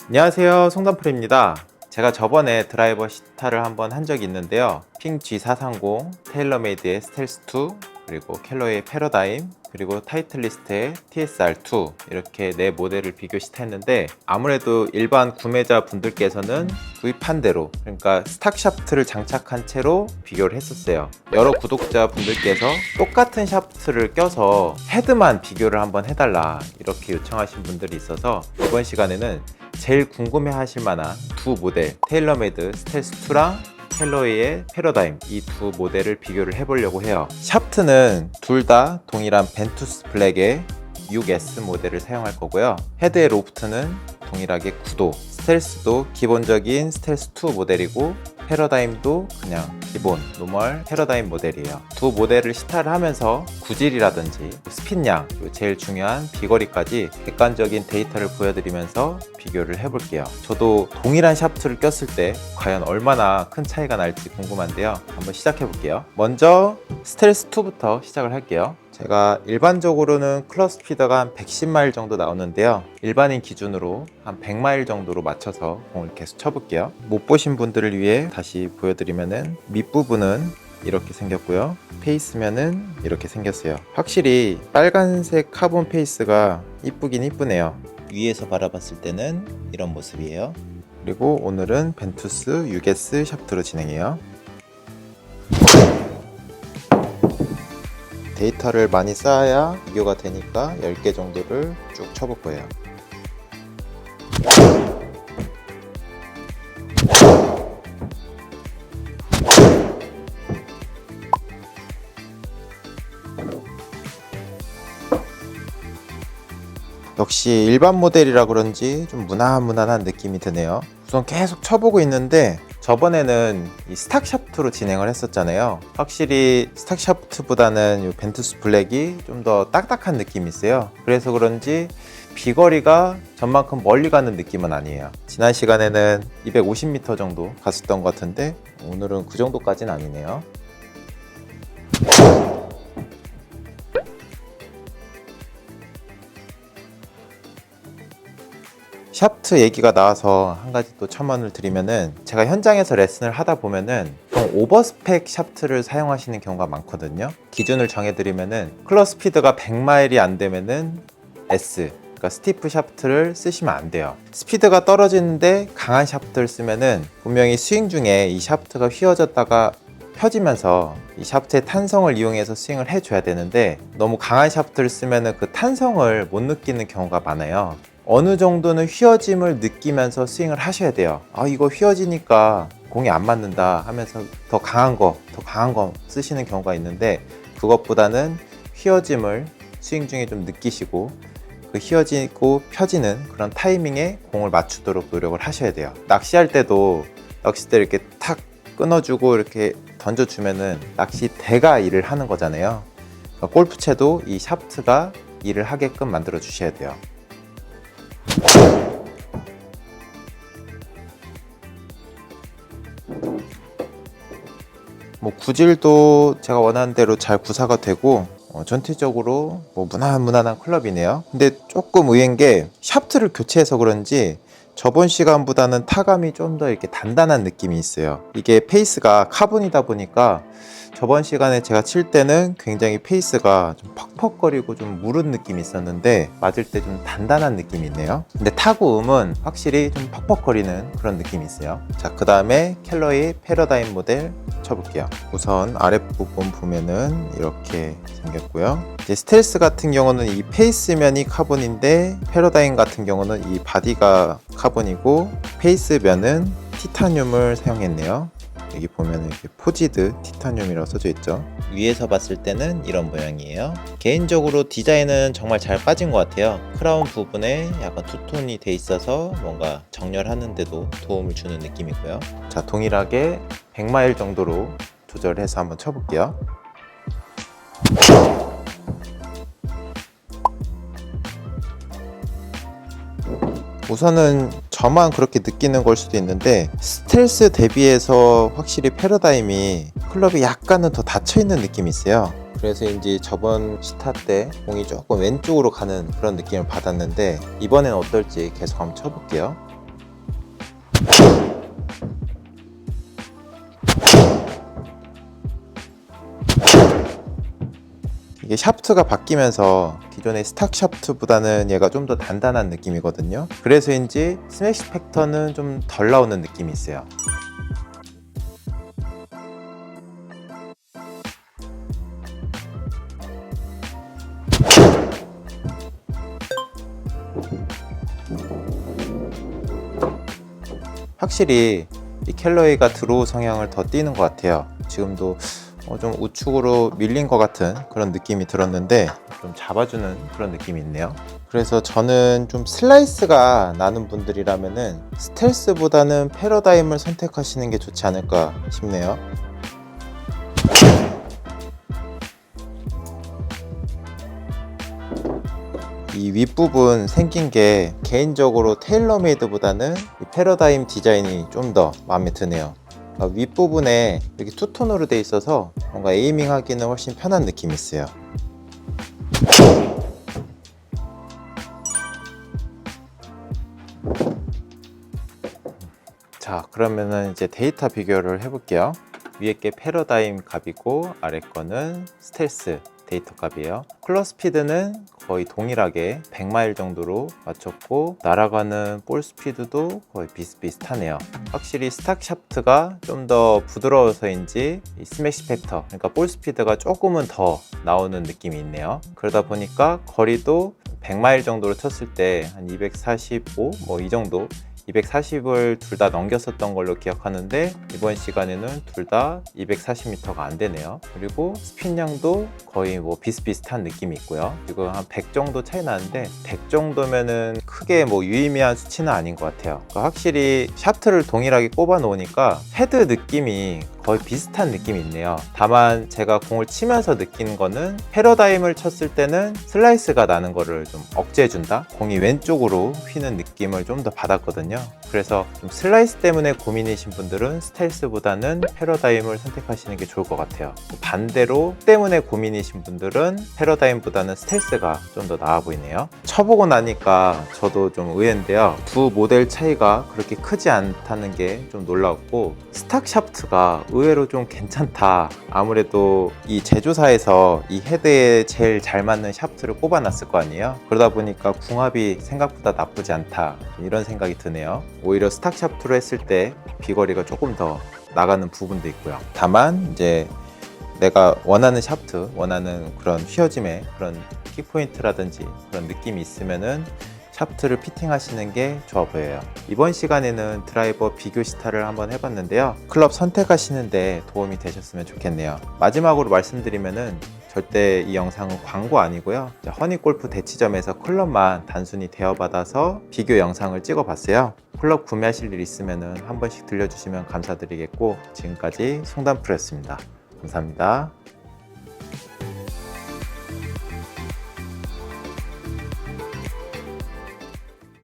안녕하세요, 송단풀입니다. 제가 저번에 드라이버 시타를 한번 한 적이 있는데요. 핑 G430, 테일러메이드의 스텔스2, 그리고 켈러의 패러다임, 그리고 타이틀리스트의 TSR2 이렇게 네 모델을 비교 시타했는데, 아무래도 일반 구매자 분들께서는 구입한 대로, 그러니까 스탁 샤프트를 장착한 채로 비교를 했었어요. 여러 구독자 분들께서 똑같은 샤프트를 껴서 헤드만 비교를 한번 해달라 이렇게 요청하신 분들이 있어서, 이번 시간에는 제일 궁금해 하실 만한 두 모델, 테일러메이드 스텔스2랑 켈러웨이의 패러다임, 이 두 모델을 비교를 해보려고 해요. 샤프트는 둘 다 동일한 벤투스 블랙의 6S 모델을 사용할 거고요. 헤드의 로프트는 동일하게 9도, 스텔스도 기본적인 스텔스2 모델이고, 패러다임도 그냥 기본 노멀 패러다임 모델이에요. 두 모델을 시타를 하면서 구질이라든지 스핀량, 그리고 제일 중요한 비거리까지 객관적인 데이터를 보여드리면서 비교를 해볼게요. 저도 동일한 샤프트를 꼈을 때 과연 얼마나 큰 차이가 날지 궁금한데요. 한번 시작해 볼게요. 먼저 스텔스2부터 시작을 할게요. 제가 일반적으로는 클럽 스피드가 한 110마일 정도 나오는데요, 일반인 기준으로 한 100마일 정도로 맞춰서 공을 계속 쳐볼게요. 못 보신 분들을 위해 다시 보여드리면은, 밑부분은 이렇게 생겼고요, 페이스면은 이렇게 생겼어요. 확실히 빨간색 카본 페이스가 이쁘긴 이쁘네요. 위에서 바라봤을 때는 이런 모습이에요. 그리고 오늘은 벤투스 6S 샤프트로 진행해요. 데이터를 많이 쌓아야 비교가 되니까 10개 정도를 쭉 쳐볼 거예요. 역시 일반 모델이라 그런지 좀 무난무난한 느낌이 드네요. 우선 계속 쳐보고 있는데, 저번에는 이 스탁 샤프트로 진행을 했었잖아요. 확실히 스탁 샤프트보다는 이 벤투스 블랙이 좀 더 딱딱한 느낌이 있어요. 그래서 그런지 비거리가 전만큼 멀리 가는 느낌은 아니에요. 지난 시간에는 250m 정도 갔었던 것 같은데, 오늘은 그 정도까지는 아니네요. 샤프트 얘기가 나와서 한 가지 또 첨언을 드리면은, 제가 현장에서 레슨을 하다 보면은 오버스펙 샤프트를 사용하시는 경우가 많거든요. 기준을 정해드리면은, 클럽 스피드가 100마일이 안 되면은 S, 그러니까 스티프 샤프트를 쓰시면 안 돼요. 스피드가 떨어지는데 강한 샤프트를 쓰면은 분명히 스윙 중에 이 샤프트가 휘어졌다가 펴지면서 이 샤프트의 탄성을 이용해서 스윙을 해줘야 되는데, 너무 강한 샤프트를 쓰면은 그 탄성을 못 느끼는 경우가 많아요. 어느 정도는 휘어짐을 느끼면서 스윙을 하셔야 돼요. 이거 휘어지니까 공이 안 맞는다 하면서 더 강한 거 쓰시는 경우가 있는데, 그것보다는 휘어짐을 스윙 중에 좀 느끼시고, 그 휘어지고 펴지는 그런 타이밍에 공을 맞추도록 노력을 하셔야 돼요. 낚시할 때도 낚싯대 이렇게 탁 끊어주고 이렇게 던져주면은 낚싯대가 일을 하는 거잖아요. 그러니까 골프채도 이 샤프트가 일을 하게끔 만들어 주셔야 돼요. 구질도 제가 원하는 대로 잘 구사가 되고, 전체적으로 무난무난한 클럽이네요. 근데 조금 의외인 게, 샤프트를 교체해서 그런지 저번 시간보다는 타감이 좀 더 이렇게 단단한 느낌이 있어요. 이게 페이스가 카본이다 보니까 저번 시간에 제가 칠 때는 굉장히 페이스가 좀 퍽퍽거리고 좀 무른 느낌이 있었는데, 맞을 때 좀 단단한 느낌이 있네요. 근데 타구 음은 확실히 좀 퍽퍽거리는 그런 느낌이 있어요. 자, 그 다음에 켈러의 패러다임 모델 쳐볼게요. 우선 아랫부분 보면은 이렇게 생겼고요. 이제 스텔스 같은 경우는 이 페이스면이 카본인데, 패러다임 같은 경우는 이 바디가 카본이고, 페이스면은 티타늄을 사용했네요. 여기 보면 이렇게 포지드 티타늄이라고 써져 있죠. 위에서 봤을 때는 이런 모양이에요. 개인적으로 디자인은 정말 잘 빠진 것 같아요. 크라운 부분에 약간 투톤이 돼 있어서 뭔가 정렬하는데도 도움을 주는 느낌이고요. 자, 동일하게 100마일 정도로 조절해서 한번 쳐볼게요. 우선은 저만 그렇게 느끼는 걸 수도 있는데, 스텔스 대비해서 확실히 패러다임이 클럽이 약간은 더 닫혀있는 느낌이 있어요. 그래서 이제 저번 시타 때 공이 조금 왼쪽으로 가는 그런 느낌을 받았는데, 이번엔 어떨지 계속 한번 쳐볼게요. 이게 샤프트가 바뀌면서 기존의 스탁 샤프트보다는 얘가 좀 더 단단한 느낌이거든요. 그래서인지 스매시 팩터는 좀 덜 나오는 느낌이 있어요. 확실히 이 캘러웨이가 드로우 성향을 더 띠는 것 같아요. 지금도 좀 우측으로 밀린 것 같은 그런 느낌이 들었는데 좀 잡아주는 그런 느낌이 있네요. 그래서 저는 좀 슬라이스가 나는 분들이라면은 스텔스보다는 패러다임을 선택하시는 게 좋지 않을까 싶네요. 이 윗부분 생긴 게 개인적으로 테일러메이드보다는 이 패러다임 디자인이 좀 더 마음에 드네요. 윗부분에 이렇게 투톤으로 돼 있어서 뭔가 에이밍 하기는 훨씬 편한 느낌이 있어요. 자, 그러면은 이제 데이터 비교를 해볼게요. 위에 게 패러다임 값이고 아래 거는 스텔스 데이터 값이에요. 클럭 스피드는 거의 동일하게 100마일 정도로 맞췄고 날아가는 볼 스피드도 거의 비슷비슷하네요. 확실히 스탁 샤프트가 좀 더 부드러워서인지 이 스매시 팩터, 그러니까 볼 스피드가 조금은 더 나오는 느낌이 있네요. 그러다 보니까 거리도 100마일 정도로 쳤을 때 한 245 뭐 이 정도 240을 둘 다 넘겼었던 걸로 기억하는데 이번 시간에는 둘 다 240m가 안 되네요. 그리고 스핀량도 거의 뭐 비슷비슷한 느낌이 있고요. 지금 한 100 정도 차이 나는데 100 정도면은 크게 뭐 유의미한 수치는 아닌 것 같아요. 그러니까 확실히 샤프트를 동일하게 꼽아 놓으니까 헤드 느낌이 거의 비슷한 느낌이 있네요. 다만 제가 공을 치면서 느끼는 거는 패러다임을 쳤을 때는 슬라이스가 나는 거를 좀 억제해준다? 공이 왼쪽으로 휘는 느낌을 좀 더 받았거든요. 그래서 좀 슬라이스 때문에 고민이신 분들은 스텔스보다는 패러다임을 선택하시는 게 좋을 것 같아요. 반대로 때문에 고민이신 분들은 패러다임보다는 스텔스가 좀 더 나아 보이네요. 쳐보고 나니까 저도 좀 의외인데요. 두 모델 차이가 그렇게 크지 않다는 게 좀 놀라웠고 스탁 샤프트가 의외로 좀 괜찮다. 아무래도 이 제조사에서 이 헤드에 제일 잘 맞는 샤프트를 꼽아놨을 거 아니에요. 그러다 보니까 궁합이 생각보다 나쁘지 않다, 이런 생각이 드네요. 오히려 스탁 샤프트로 했을 때 비거리가 조금 더 나가는 부분도 있고요. 다만 이제 내가 원하는 샤프트, 원하는 그런 휘어짐의 그런 키포인트라든지 그런 느낌이 있으면은 샤프트를 피팅하시는 게 좋아 보여요. 이번 시간에는 드라이버 비교 시타를 한번 해봤는데요. 클럽 선택하시는데 도움이 되셨으면 좋겠네요. 마지막으로 말씀드리면은 절대 이 영상은 광고 아니고요. 허니골프 대치점에서 클럽만 단순히 대여받아서 비교 영상을 찍어봤어요. 클럽 구매하실 일 있으면은 한 번씩 들려주시면 감사드리겠고, 지금까지 송단프로였습니다. 감사합니다.